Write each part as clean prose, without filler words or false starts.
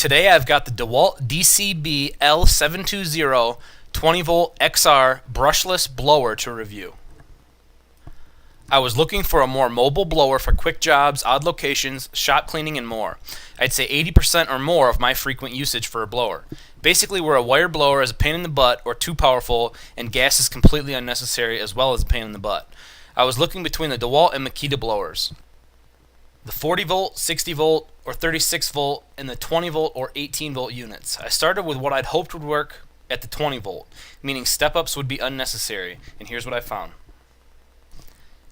Today I've got the DEWALT DCBL720 20-volt XR brushless blower to review. I was looking for a more mobile blower for quick jobs, odd locations, shop cleaning, and more. I'd say 80% or more of my frequent usage for a blower. Basically, where a wired blower is a pain in the butt or too powerful, and gas is completely unnecessary as well as a pain in the butt. I was looking between the DEWALT and Makita blowers. The 40 volt, 60 volt, or 36 volt, and the 20 volt or 18 volt units. I started with what I'd hoped would work at the 20 volt, meaning step-ups would be unnecessary, and here's what I found.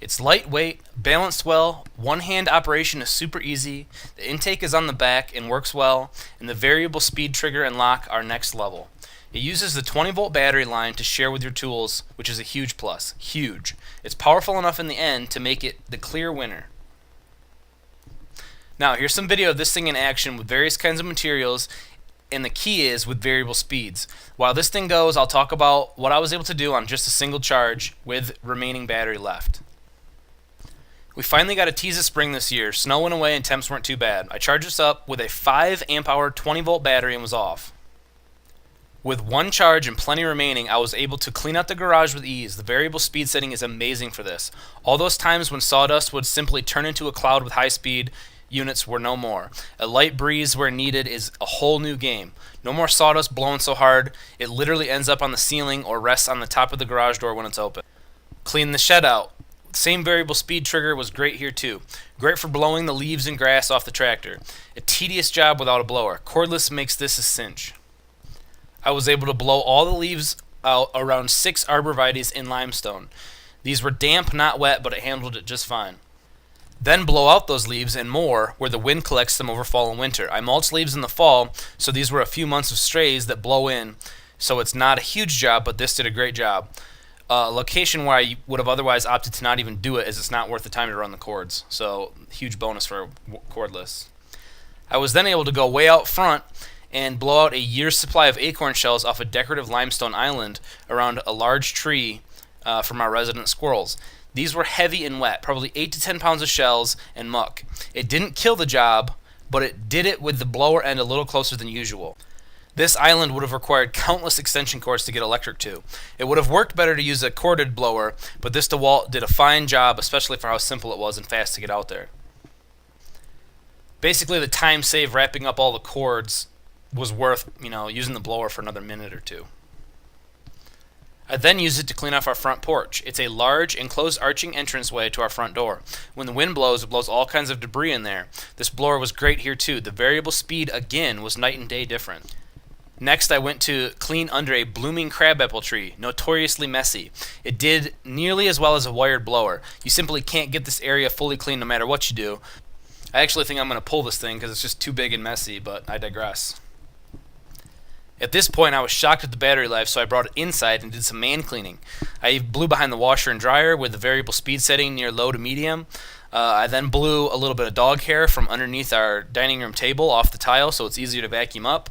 It's lightweight, balanced well, one-hand operation is super easy, the intake is on the back and works well, and the variable speed trigger and lock are next level. It uses the 20 volt battery line to share with your tools, which is a huge plus. Huge. It's powerful enough in the end to make it the clear winner. Now here's some video of this thing in action with various kinds of materials, and the key is with variable speeds. While this thing goes, I'll talk about what I was able to do on just a single charge with remaining battery left. We finally got a tease of spring this year. Snow went away and temps weren't too bad. I charged this up with a 5 amp hour 20 volt battery and was off. With one charge and plenty remaining, I was able to clean out the garage with ease. The variable speed setting is amazing for this. All those times when sawdust would simply turn into a cloud with high speed units were no more. A light breeze where needed is a whole new game. No more sawdust blowing so hard it literally ends up on the ceiling or rests on the top of the garage door when it's open. Clean the shed out. Same variable speed trigger was great here too. Great for blowing the leaves and grass off the tractor. A tedious job without a blower. Cordless makes this a cinch. I was able to blow all the leaves out around 6 arborvitaes in limestone. These were damp, not wet, but it handled it just fine. Then blow out those leaves and more where the wind collects them over fall and winter. I mulch leaves in the fall, so these were a few months of strays that blow in, so it's not a huge job, but this did a great job. A location where I would have otherwise opted to not even do it, as it's not worth the time to run the cords, so huge bonus for cordless. I was then able to go way out front and blow out a year's supply of acorn shells off a decorative limestone island around a large tree for my resident squirrels. These were heavy and wet, probably 8 to 10 pounds of shells and muck. It didn't kill the job, but it did it with the blower end a little closer than usual. This island would have required countless extension cords to get electric to. It would have worked better to use a corded blower, but this DEWALT did a fine job, especially for how simple it was and fast to get out there. Basically, the time saved wrapping up all the cords was worth, using the blower for another minute or two. I then used it to clean off our front porch. It's a large, enclosed arching entranceway to our front door. When the wind blows, it blows all kinds of debris in there. This blower was great here too. The variable speed, again, was night and day different. Next, I went to clean under a blooming crabapple tree, notoriously messy. It did nearly as well as a wired blower. You simply can't get this area fully clean no matter what you do. I actually think I'm going to pull this thing because it's just too big and messy, but I digress. At this point, I was shocked at the battery life, so I brought it inside and did some man cleaning. I blew behind the washer and dryer with the variable speed setting near low to medium. I then blew a little bit of dog hair from underneath our dining room table off the tile so it's easier to vacuum up.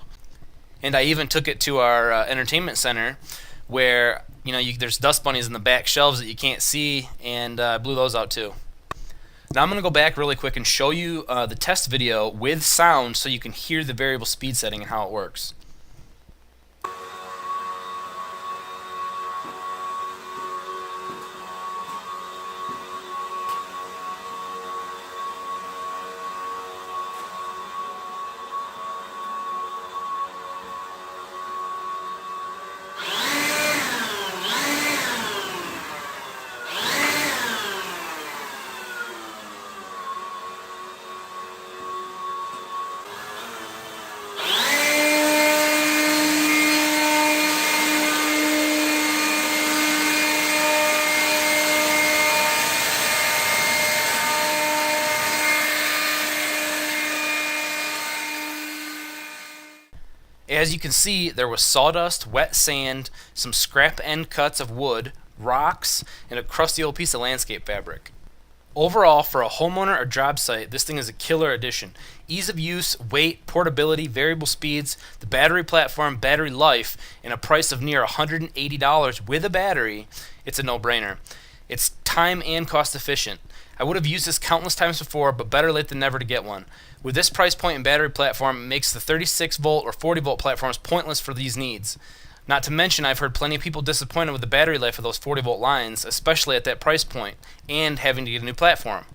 And I even took it to our entertainment center where there's dust bunnies in the back shelves that you can't see, and I blew those out too. Now I'm going to go back really quick and show you the test video with sound so you can hear the variable speed setting and how it works. As you can see, there was sawdust, wet sand, some scrap end cuts of wood, rocks, and a crusty old piece of landscape fabric. Overall, for a homeowner or job site, this thing is a killer addition. Ease of use, weight, portability, variable speeds, the battery platform, battery life, and a price of near $180 with a battery, it's a no-brainer. It's time and cost efficient. I would have used this countless times before, but better late than never to get one. With this price point and battery platform, it makes the 36 volt or 40 volt platforms pointless for these needs. Not to mention, I've heard plenty of people disappointed with the battery life of those 40 volt lines, especially at that price point, and having to get a new platform.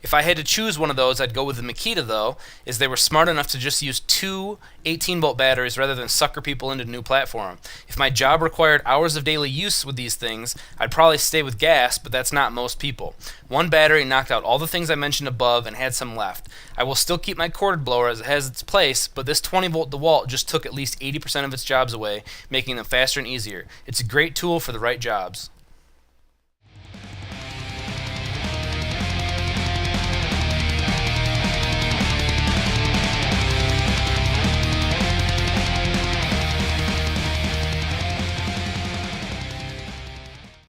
If I had to choose one of those, I'd go with the Makita though, as they were smart enough to just use two 18 volt batteries rather than sucker people into a new platform. If my job required hours of daily use with these things, I'd probably stay with gas, but that's not most people. One battery knocked out all the things I mentioned above and had some left. I will still keep my corded blower as it has its place, but this 20 volt DeWalt just took at least 80% of its jobs away, making them faster and easier. It's a great tool for the right jobs.